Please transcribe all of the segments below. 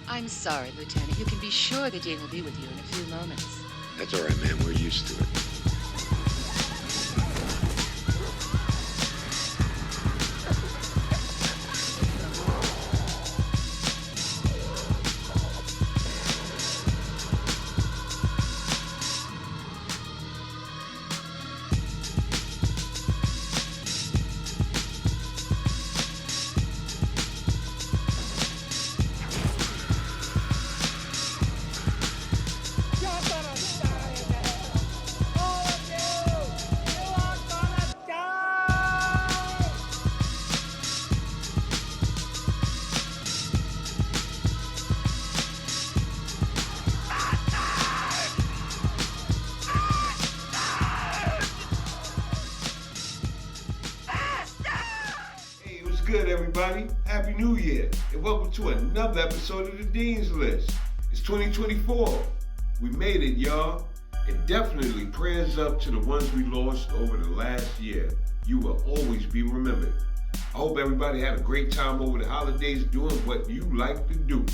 I'm sorry, Lieutenant. You can be sure the Dean will be with you in a few moments. That's all right, ma'am. We're used to it. Good, everybody. Happy New Year, and welcome to another episode of the Dean's List. It's 2024. We made it, y'all. And definitely prayers up to the ones we lost over the last year. You will always be remembered. I hope everybody had a great time over the holidays doing what you like to do.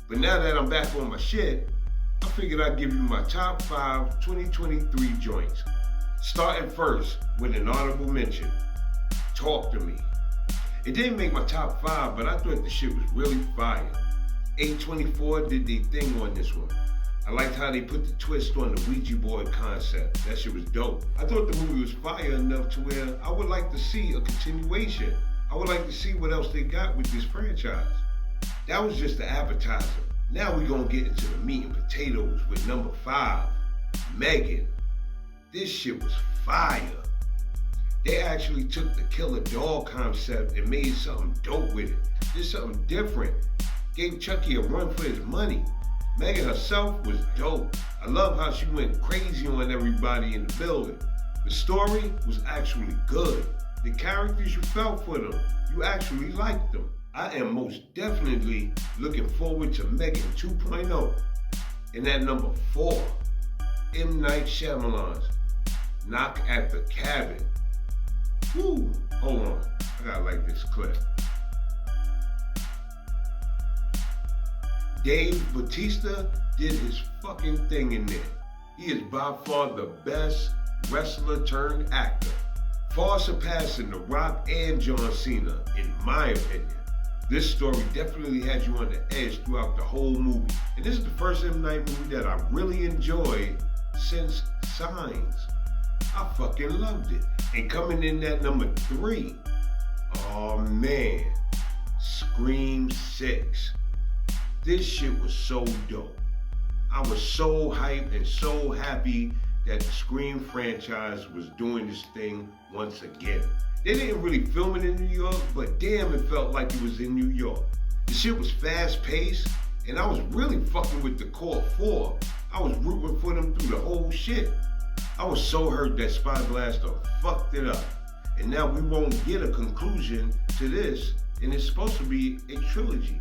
But now that I'm back on my shit, I figured I'd give you my top 5 2023 joints. Starting first with an honorable mention. Talk to Me. It didn't make my top 5, but I thought the shit was really fire. A24 did their thing on this one. I liked how they put the twist on the Ouija board concept. That shit was dope. I thought the movie was fire enough to where I would like to see a continuation. I would like to see what else they got with this franchise. That was just the appetizer. Now we're gonna get into the meat and potatoes with number 5, Megan. This shit was fire. They actually took the killer doll concept and made something dope with it. Did something different. Gave Chucky a run for his money. Megan herself was dope. I love how she went crazy on everybody in the building. The story was actually good. The characters, you felt for them. You actually liked them. I am most definitely looking forward to Megan 2.0. And at number 4, M. Night Shyamalan's Knock at the Cabin. Woo! Hold on, I gotta like this clip. Dave Bautista did his fucking thing in there. He is by far the best wrestler turned actor, far surpassing The Rock and John Cena, in my opinion. This story definitely had you on the edge throughout the whole movie. And this is the first M. Night movie that I really enjoyed since Signs. I fucking loved it. And coming in at number 3, oh man, Scream 6. This shit was so dope. I was so hyped and so happy that the Scream franchise was doing this thing once again. They didn't really film it in New York, but damn, it felt like it was in New York. The shit was fast paced, and I was really fucking with the core 4. I was rooting for them through the whole shit. I was so hurt that Spyglass fucked it up. And now we won't get a conclusion to this, and it's supposed to be a trilogy.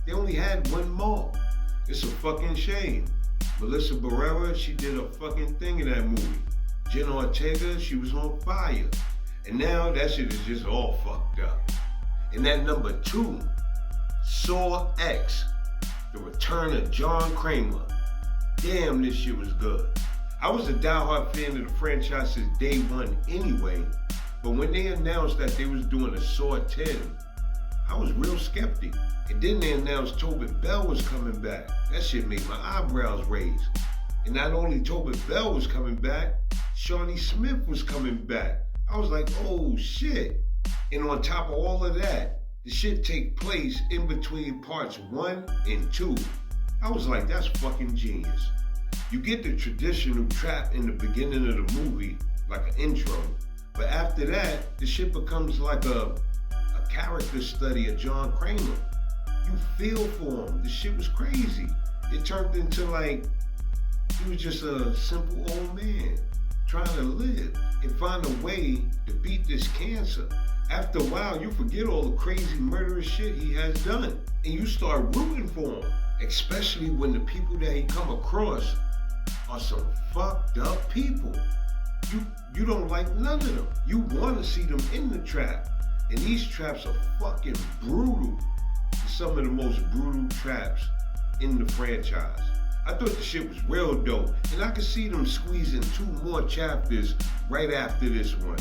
They only had one more. It's a fucking shame. Melissa Barrera, she did a fucking thing in that movie. Jenna Ortega, she was on fire. And now that shit is just all fucked up. And at number 2, Saw X, The Return of John Kramer. Damn, this shit was good. I was a diehard fan of the franchise since day one anyway, but when they announced that they was doing a Saw 10, I was real skeptic. And then they announced Tobin Bell was coming back. That shit made my eyebrows raise. And not only Tobin Bell was coming back, Shawnee Smith was coming back. I was like, oh shit. And on top of all of that, the shit take place in between parts 1 and 2. I was like, that's fucking genius. You get the traditional trap in the beginning of the movie, like an intro, but after that, the shit becomes like a character study of John Kramer. You feel for him. The shit was crazy. It turned into like, he was just a simple old man trying to live and find a way to beat this cancer. After a while, you forget all the crazy murderous shit he has done, and you start rooting for him, especially when the people that he come across are some fucked up people. You don't like none of them. You want to see them in the trap, and these traps are fucking brutal. The some of the most brutal traps in the franchise. I thought the shit was real dope, and I could see them squeezing 2 more chapters right after this one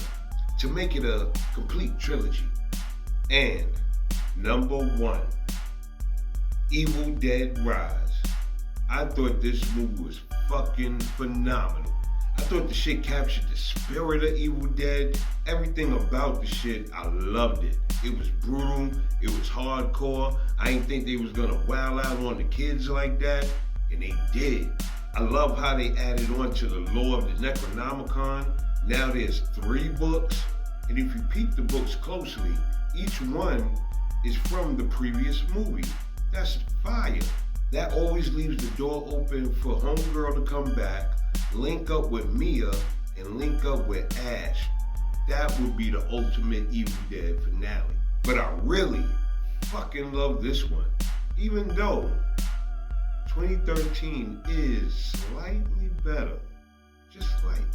to make it a complete trilogy. And number 1, Evil Dead Rise. I thought this movie was fucking phenomenal. I thought the shit captured the spirit of Evil Dead. Everything about the shit, I loved it. It was brutal, it was hardcore. I didn't think they was gonna wow out on the kids like that, and they did. I love how they added on to the lore of the Necronomicon. Now there's 3 books, and if you peep the books closely, each one is from the previous movie. That's fire. That always leaves the door open for Homegirl to come back, link up with Mia, and link up with Ash. That would be the ultimate Evil Dead finale. But I really fucking love this one. Even though 2013 is slightly better. Just slightly.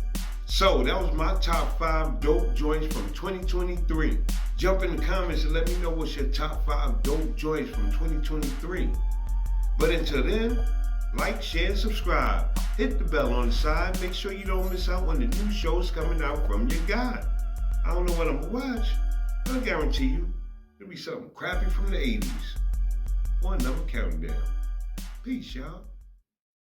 So that was my top 5 dope joints from 2023. Jump in the comments and let me know what's your top 5 dope joints from 2023. But until then, like, share, and subscribe. Hit the bell on the side. Make sure you don't miss out on the new shows coming out from your guy. I don't know what I'm gonna watch, but I guarantee you, it'll be something crappy from the 80s. Or another countdown. Peace, y'all.